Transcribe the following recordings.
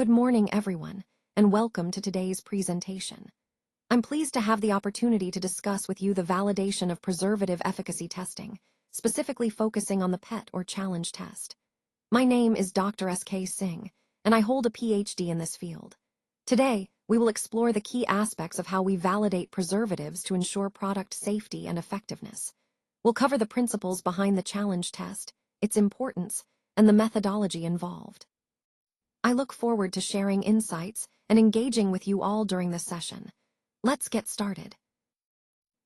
Good morning, everyone, and welcome to today's presentation. I'm pleased to have the opportunity to discuss with you the validation of preservative efficacy testing, specifically focusing on the PET or challenge test. My name is Dr. S.K. Singh, and I hold a PhD in this field. Today, we will explore the key aspects of how we validate preservatives to ensure product safety and effectiveness. We'll cover the principles behind the challenge test, its importance, and the methodology involved. I look forward to sharing insights and engaging with you all during this session. Let's get started.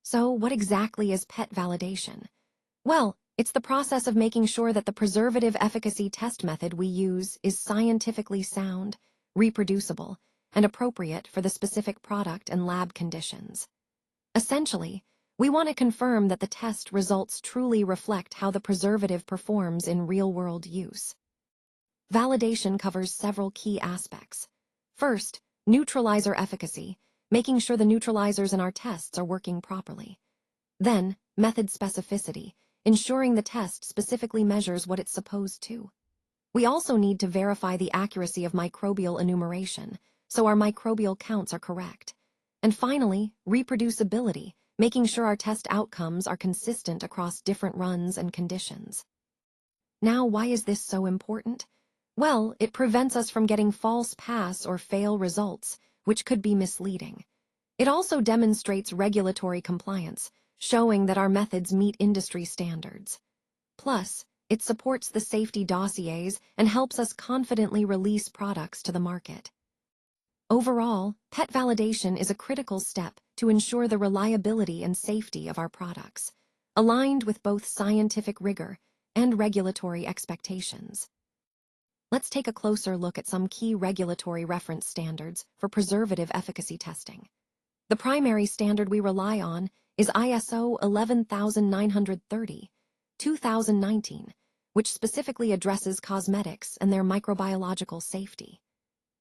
So, what exactly is PET validation? Well, it's the process of making sure that the preservative efficacy test method we use is scientifically sound, reproducible, and appropriate for the specific product and lab conditions. Essentially, we want to confirm that the test results truly reflect how the preservative performs in real-world use. Validation covers several key aspects. First, neutralizer efficacy, making sure the neutralizers in our tests are working properly. Then, method specificity, ensuring the test specifically measures what it's supposed to. We also need to verify the accuracy of microbial enumeration, so our microbial counts are correct. And finally, reproducibility, making sure our test outcomes are consistent across different runs and conditions. Now, why is this so important? Well, it prevents us from getting false pass or fail results, which could be misleading. It also demonstrates regulatory compliance, showing that our methods meet industry standards. Plus, it supports the safety dossiers and helps us confidently release products to the market. Overall, PET validation is a critical step to ensure the reliability and safety of our products, aligned with both scientific rigor and regulatory expectations. Let's take a closer look at some key regulatory reference standards for preservative efficacy testing. The primary standard we rely on is ISO 11930, 2019, which specifically addresses cosmetics and their microbiological safety.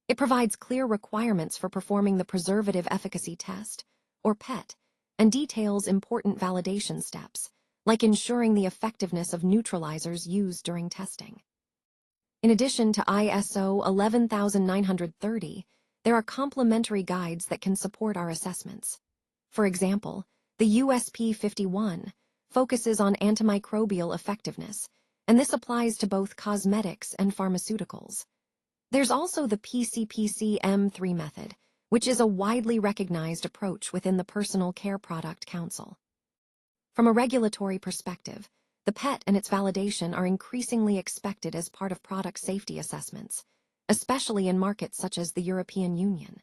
It provides clear requirements for performing the preservative efficacy test, or PET, and details important validation steps, like ensuring the effectiveness of neutralizers used during testing. In addition to ISO 11930, there are complementary guides that can support our assessments. For example, the USP 51 focuses on antimicrobial effectiveness, and this applies to both cosmetics and pharmaceuticals. There's also the PCPC M3 method, which is a widely recognized approach within the Personal Care Product Council. From a regulatory perspective, the PET and its validation are increasingly expected as part of product safety assessments, especially in markets such as the European Union.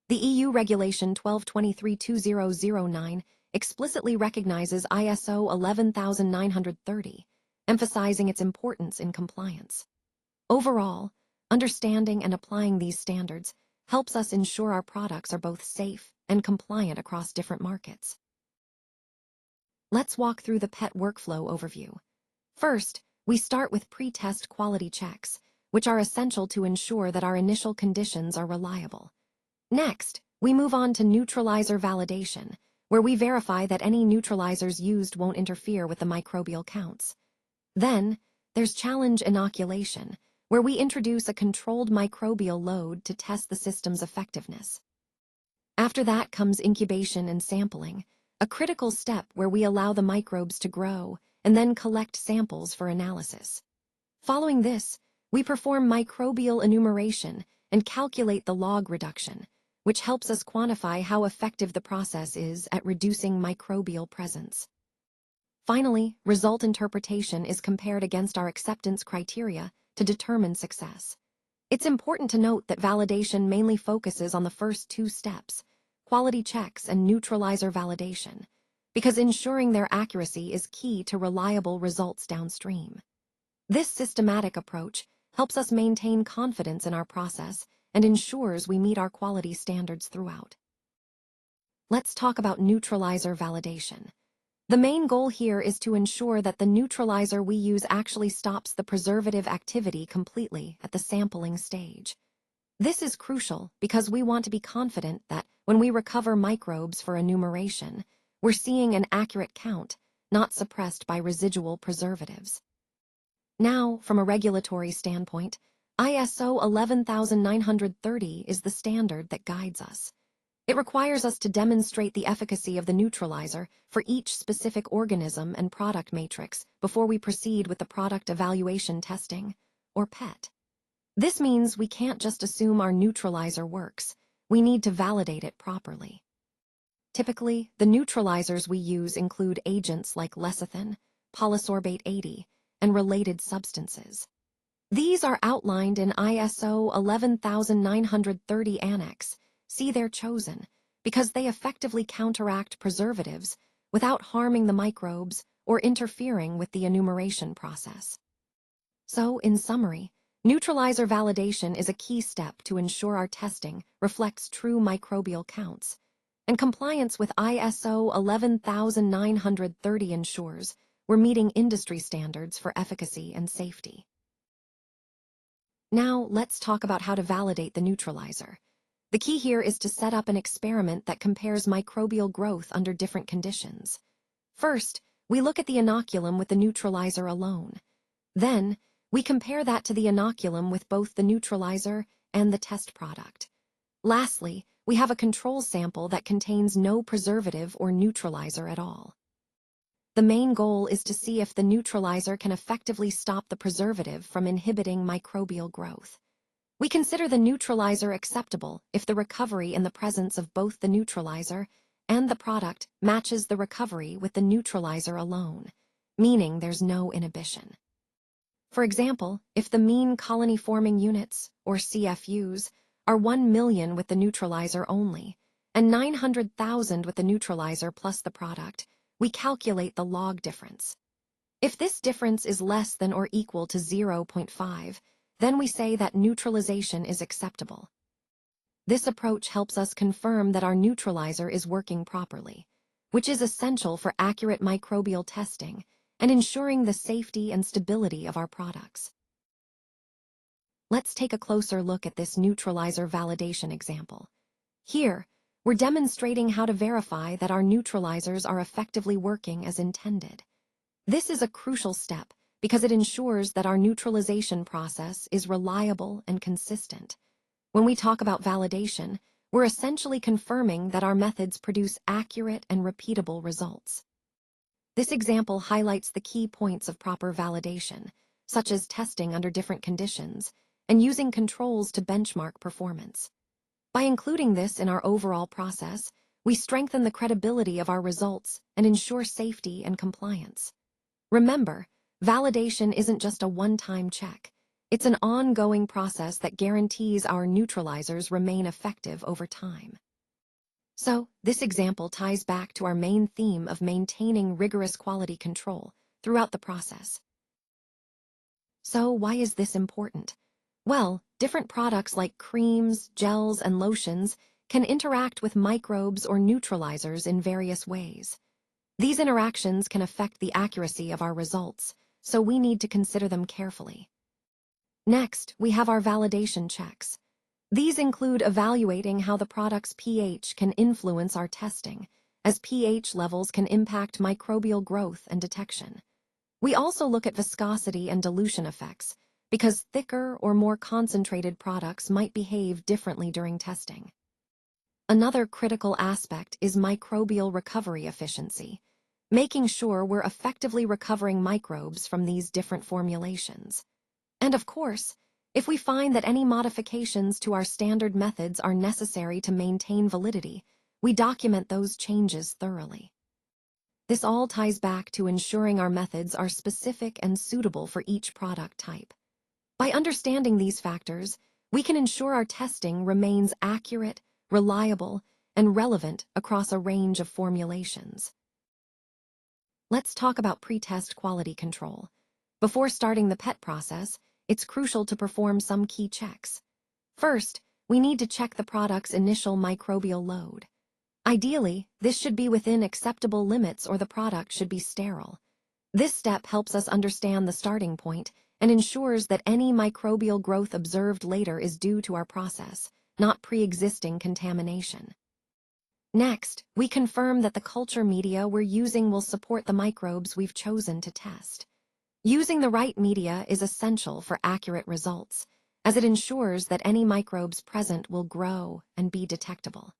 The EU Regulation 1223/2009 explicitly recognizes ISO 11930, emphasizing its importance in compliance. Overall, understanding and applying these standards helps us ensure our products are both safe and compliant across different markets. Let's walk through the PET workflow overview. First, we start with pre-test quality checks, which are essential to ensure that our initial conditions are reliable. Next, we move on to neutralizer validation, where we verify that any neutralizers used won't interfere with the microbial counts. Then, there's challenge inoculation, where we introduce a controlled microbial load to test the system's effectiveness. After that comes incubation and sampling, a critical step where we allow the microbes to grow and then collect samples for analysis. Following this, we perform microbial enumeration and calculate the log reduction, which helps us quantify how effective the process is at reducing microbial presence. Finally, result interpretation is compared against our acceptance criteria to determine success. It's important to note that validation mainly focuses on the first two steps, quality checks and neutralizer validation, because ensuring their accuracy is key to reliable results downstream. This systematic approach helps us maintain confidence in our process and ensures we meet our quality standards throughout. Let's talk about neutralizer validation. The main goal here is to ensure that the neutralizer we use actually stops the preservative activity completely at the sampling stage. This is crucial because we want to be confident that when we recover microbes for enumeration, we're seeing an accurate count, not suppressed by residual preservatives. Now, from a regulatory standpoint, ISO 11930 is the standard that guides us. It requires us to demonstrate the efficacy of the neutralizer for each specific organism and product matrix before we proceed with the product evaluation testing, or PET. This means we can't just assume our neutralizer works. We need to validate it properly. Typically, the neutralizers we use include agents like lecithin, polysorbate 80, and related substances. These are outlined in ISO 11930 Annex. See their chosen, because they effectively counteract preservatives without harming the microbes or interfering with the enumeration process. So, in summary, neutralizer validation is a key step to ensure our testing reflects true microbial counts, and compliance with ISO 11930 ensures we're meeting industry standards for efficacy and safety. Now, let's talk about how to validate the neutralizer. The key here is to set up an experiment that compares microbial growth under different conditions. First, we look at the inoculum with the neutralizer alone. Then, we compare that to the inoculum with both the neutralizer and the test product. Lastly, we have a control sample that contains no preservative or neutralizer at all. The main goal is to see if the neutralizer can effectively stop the preservative from inhibiting microbial growth. We consider the neutralizer acceptable if the recovery in the presence of both the neutralizer and the product matches the recovery with the neutralizer alone, meaning there's no inhibition. For example, if the mean colony-forming units, or CFUs, are 1 million with the neutralizer only, and 900,000 with the neutralizer plus the product, we calculate the log difference. If this difference is less than or equal to 0.5, then we say that neutralization is acceptable. This approach helps us confirm that our neutralizer is working properly, which is essential for accurate microbial testing and ensuring the safety and stability of our products. Let's take a closer look at this neutralizer validation example. Here, we're demonstrating how to verify that our neutralizers are effectively working as intended. This is a crucial step because it ensures that our neutralization process is reliable and consistent. When we talk about validation, we're essentially confirming that our methods produce accurate and repeatable results. This example highlights the key points of proper validation, such as testing under different conditions and using controls to benchmark performance. By including this in our overall process, we strengthen the credibility of our results and ensure safety and compliance. Remember, validation isn't just a one-time check. It's an ongoing process that guarantees our neutralizers remain effective over time. So, this example ties back to our main theme of maintaining rigorous quality control throughout the process. So, why is this important? Well, different products like creams, gels, and lotions can interact with microbes or neutralizers in various ways. These interactions can affect the accuracy of our results, so we need to consider them carefully. Next, we have our validation checks. These include evaluating how the product's pH can influence our testing, as pH levels can impact microbial growth and detection. We also look at viscosity and dilution effects, because thicker or more concentrated products might behave differently during testing. Another critical aspect is microbial recovery efficiency, making sure we're effectively recovering microbes from these different formulations. And of course, if we find that any modifications to our standard methods are necessary to maintain validity, we document those changes thoroughly. This all ties back to ensuring our methods are specific and suitable for each product type. By understanding these factors, we can ensure our testing remains accurate, reliable, and relevant across a range of formulations. Let's talk about pre-test quality control. Before starting the PET process, it's crucial to perform some key checks. First, we need to check the product's initial microbial load. Ideally, this should be within acceptable limits or the product should be sterile. This step helps us understand the starting point and ensures that any microbial growth observed later is due to our process, not pre-existing contamination. Next, we confirm that the culture media we're using will support the microbes we've chosen to test. Using the right media is essential for accurate results, as it ensures that any microbes present will grow and be detectable.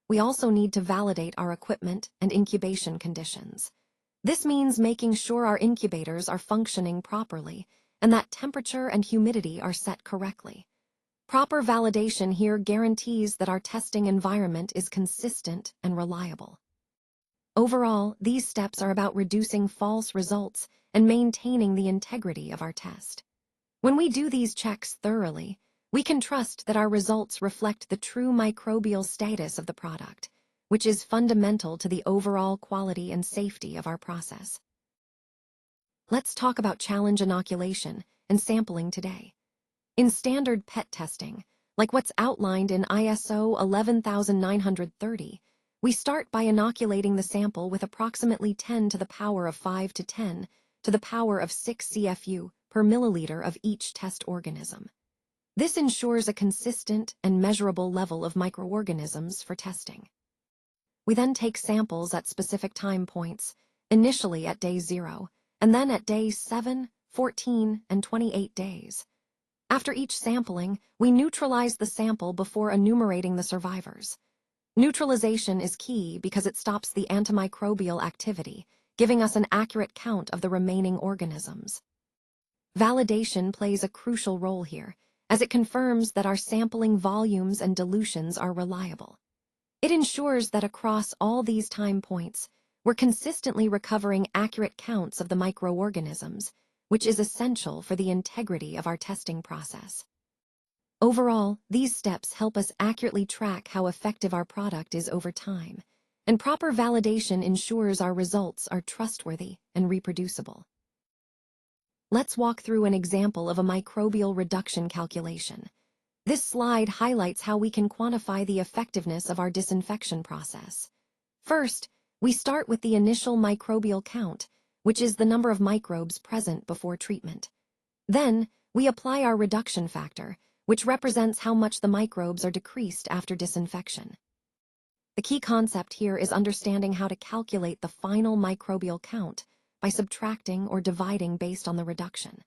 We also need to validate our equipment and incubation conditions. This means making sure our incubators are functioning properly and that temperature and humidity are set correctly. Proper validation here guarantees that our testing environment is consistent and reliable. Overall, these steps are about reducing false results and maintaining the integrity of our test. When we do these checks thoroughly, we can trust that our results reflect the true microbial status of the product, which is fundamental to the overall quality and safety of our process. Let's talk about challenge inoculation and sampling today. In standard PET testing, like what's outlined in ISO 11930, we start by inoculating the sample with approximately 10 to the power of 5 to 10 to the power of 6 CFU per milliliter of each test organism. This ensures a consistent and measurable level of microorganisms for testing. We then take samples at specific time points, initially at day 0, and then at days 7, 14, and 28 days. After each sampling, we neutralize the sample before enumerating the survivors. Neutralization is key because it stops the antimicrobial activity, giving us an accurate count of the remaining organisms. Validation plays a crucial role here, as it confirms that our sampling volumes and dilutions are reliable. It ensures that across all these time points, we're consistently recovering accurate counts of the microorganisms, which is essential for the integrity of our testing process. Overall, these steps help us accurately track how effective our product is over time, and proper validation ensures our results are trustworthy and reproducible. Let's walk through an example of a microbial reduction calculation. This slide highlights how we can quantify the effectiveness of our disinfection process. First, we start with the initial microbial count, which is the number of microbes present before treatment. Then, we apply our reduction factor, which represents how much the microbes are decreased after disinfection. The key concept here is understanding how to calculate the final microbial count by subtracting or dividing based on the reduction.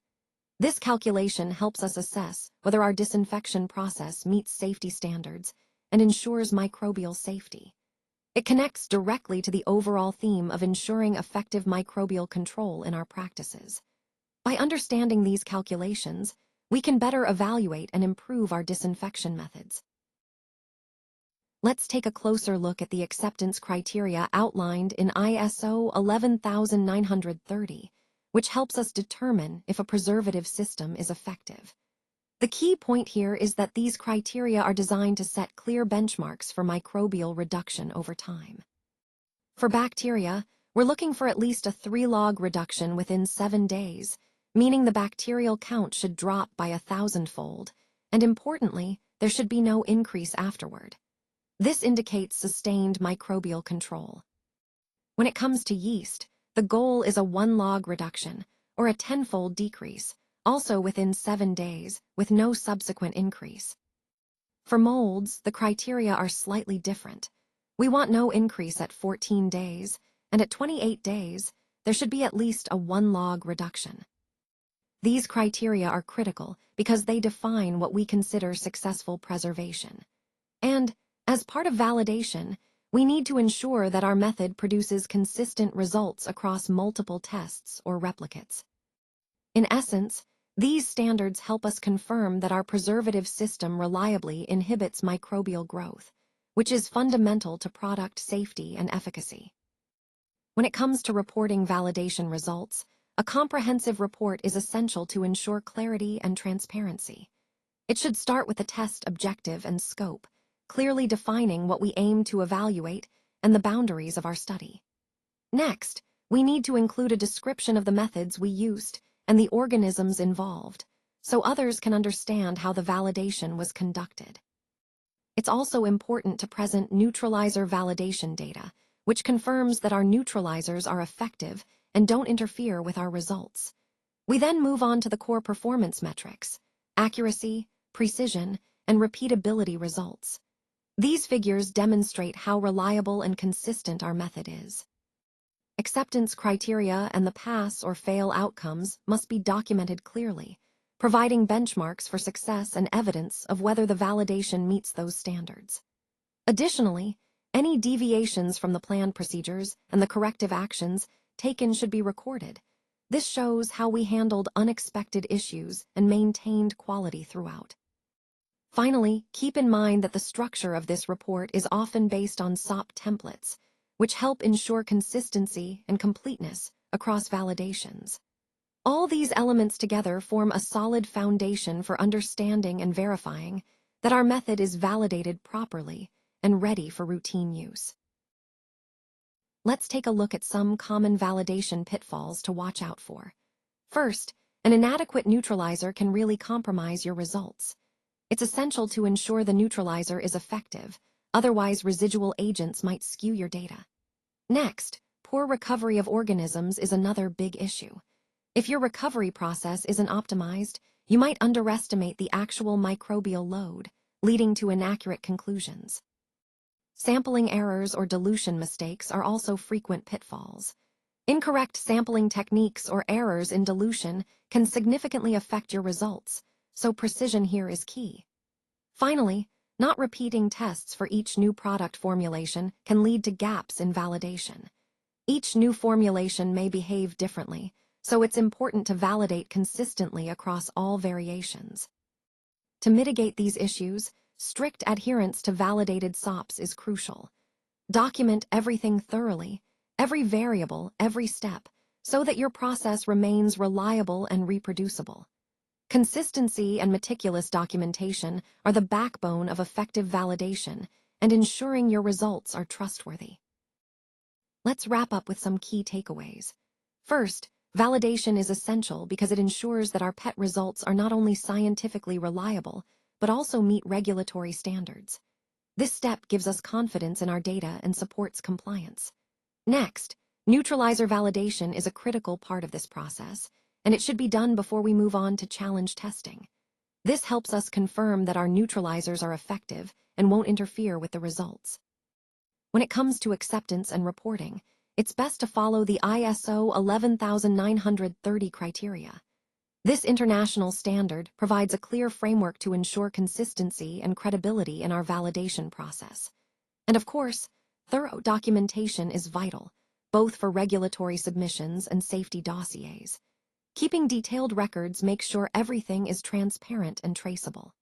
This calculation helps us assess whether our disinfection process meets safety standards and ensures microbial safety. It connects directly to the overall theme of ensuring effective microbial control in our practices. By understanding these calculations, we can better evaluate and improve our disinfection methods. Let's take a closer look at the acceptance criteria outlined in ISO 11930, which helps us determine if a preservative system is effective. The key point here is that these criteria are designed to set clear benchmarks for microbial reduction over time. For bacteria, we're looking for at least a 3-log reduction within 7 days, meaning the bacterial count should drop by 1,000-fold, and importantly, there should be no increase afterward. This indicates sustained microbial control. When it comes to yeast, the goal is a 1-log reduction, or a 10-fold decrease, also within 7 days, with no subsequent increase. For molds, the criteria are slightly different. We want no increase at 14 days, and at 28 days, there should be at least a 1-log reduction. These criteria are critical because they define what we consider successful preservation. And, as part of validation, we need to ensure that our method produces consistent results across multiple tests or replicates. In essence, these standards help us confirm that our preservative system reliably inhibits microbial growth, which is fundamental to product safety and efficacy. When it comes to reporting validation results, a comprehensive report is essential to ensure clarity and transparency. It should start with the test objective and scope, clearly defining what we aim to evaluate and the boundaries of our study. Next, we need to include a description of the methods we used and the organisms involved, so others can understand how the validation was conducted. It's also important to present neutralizer validation data, which confirms that our neutralizers are effective and don't interfere with our results. We then move on to the core performance metrics: accuracy, precision, and repeatability results. These figures demonstrate how reliable and consistent our method is. Acceptance criteria and the pass or fail outcomes must be documented clearly, providing benchmarks for success and evidence of whether the validation meets those standards. Additionally, any deviations from the planned procedures and the corrective actions taken should be recorded. This shows how we handled unexpected issues and maintained quality throughout. Finally, keep in mind that the structure of this report is often based on SOP templates, which help ensure consistency and completeness across validations. All these elements together form a solid foundation for understanding and verifying that our method is validated properly and ready for routine use. Let's take a look at some common validation pitfalls to watch out for. First, an inadequate neutralizer can really compromise your results. It's essential to ensure the neutralizer is effective, otherwise residual agents might skew your data. Next, poor recovery of organisms is another big issue. If your recovery process isn't optimized, you might underestimate the actual microbial load, leading to inaccurate conclusions. Sampling errors or dilution mistakes are also frequent pitfalls. Incorrect sampling techniques or errors in dilution can significantly affect your results, so precision here is key. Finally, not repeating tests for each new product formulation can lead to gaps in validation. Each new formulation may behave differently, so it's important to validate consistently across all variations. To mitigate these issues, strict adherence to validated SOPs is crucial. Document everything thoroughly, every variable, every step, so that your process remains reliable and reproducible. Consistency and meticulous documentation are the backbone of effective validation and ensuring your results are trustworthy. Let's wrap up with some key takeaways. First, validation is essential because it ensures that our PET results are not only scientifically reliable, but also meet regulatory standards. This step gives us confidence in our data and supports compliance. Next, neutralizer validation is a critical part of this process, and it should be done before we move on to challenge testing. This helps us confirm that our neutralizers are effective and won't interfere with the results. When it comes to acceptance and reporting, it's best to follow the ISO 11930 criteria. This international standard provides a clear framework to ensure consistency and credibility in our validation process. And of course, thorough documentation is vital, both for regulatory submissions and safety dossiers. Keeping detailed records makes sure everything is transparent and traceable.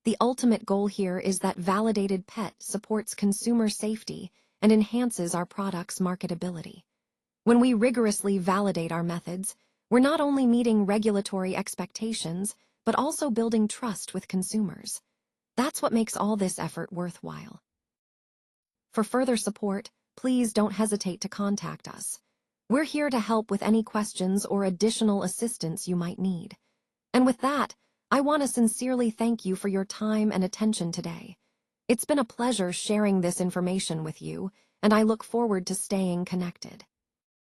The ultimate goal here is that validated PET supports consumer safety and enhances our product's marketability. When we rigorously validate our methods, we're not only meeting regulatory expectations, but also building trust with consumers. That's what makes all this effort worthwhile. For further support, please don't hesitate to contact us. We're here to help with any questions or additional assistance you might need. And with that, I want to sincerely thank you for your time and attention today. It's been a pleasure sharing this information with you, and I look forward to staying connected.